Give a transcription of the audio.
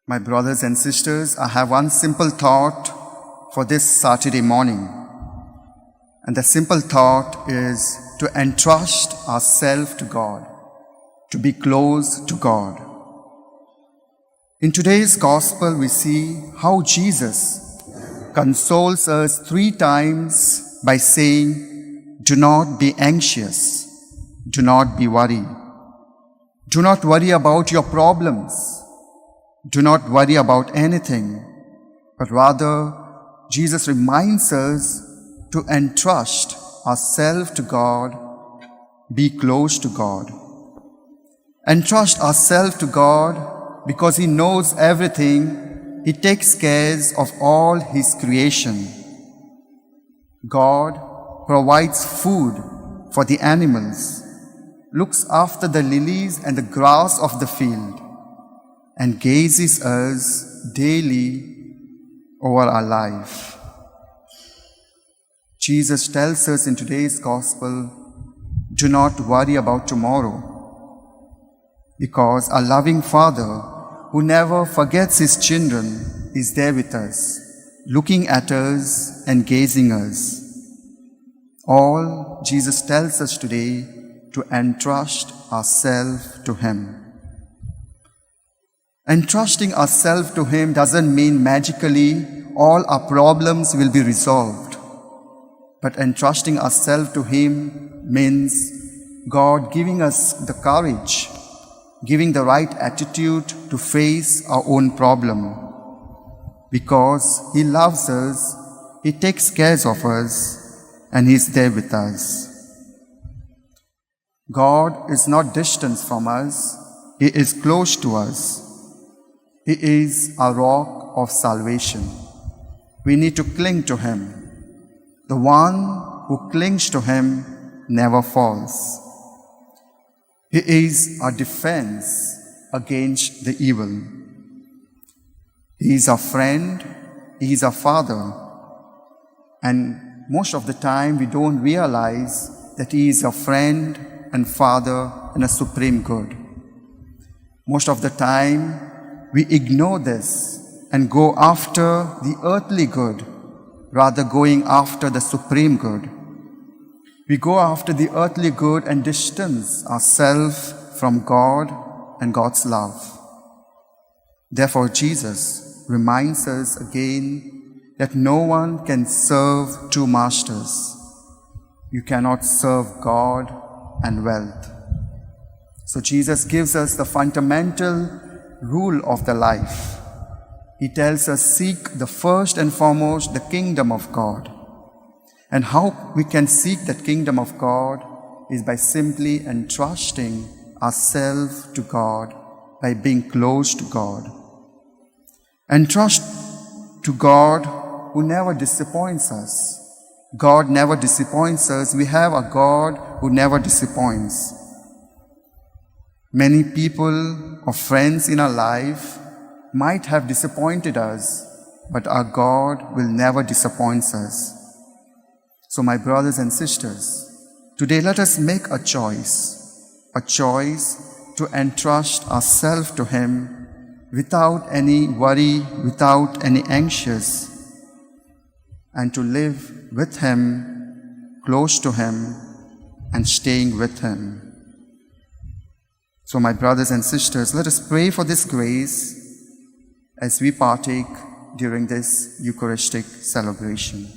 My brothers and sisters, I have one simple thought for this Saturday morning. And the simple thought is to entrust ourselves to God, to be close to God. In today's gospel, we see how Jesus consoles us 3 times by saying, "Do not be anxious, do not be worried. Do not worry about your problems. Do not worry about anything." But rather, Jesus reminds us to entrust ourselves to God, be close to God. Entrust ourselves to God because He knows everything. He takes care of all His creation. God provides food for the animals, looks after the lilies and the grass of the field, and gazes us daily over our life. Jesus tells us in today's gospel, do not worry about tomorrow, because our loving Father, who never forgets His children, is there with us, looking at us and gazing us. All Jesus tells us today to entrust ourselves to Him. Entrusting ourselves to Him doesn't mean magically all our problems will be resolved. But entrusting ourselves to Him means God giving us the courage, giving the right attitude to face our own problem. Because He loves us, He takes care of us, and He is there with us. God is not distant from us, He is close to us. He is our rock of salvation. We need to cling to Him. The one who clings to Him never falls. He is our defense against the evil. He is our friend, He is our Father. And most of the time we don't realize that He is our friend and Father and a supreme good. Most of the time we ignore this and go after the earthly good, rather going after the supreme good. We go after the earthly good and distance ourselves from God and God's love. Therefore, Jesus reminds us again that no one can serve 2 masters. You cannot serve God and wealth. So Jesus gives us the fundamental rule of the life. He tells us, seek the first and foremost the kingdom of God. And how we can seek that kingdom of God is by simply entrusting ourselves to God, by being close to God. Entrust to God who never disappoints us. God never disappoints us. We have a God who never disappoints. Many people or friends in our life might have disappointed us, but our God will never disappoint us. So my brothers and sisters, today let us make a choice to entrust ourselves to Him without any worry, without any anxious, and to live with Him, close to Him, and staying with Him. So my brothers and sisters, let us pray for this grace as we partake during this Eucharistic celebration.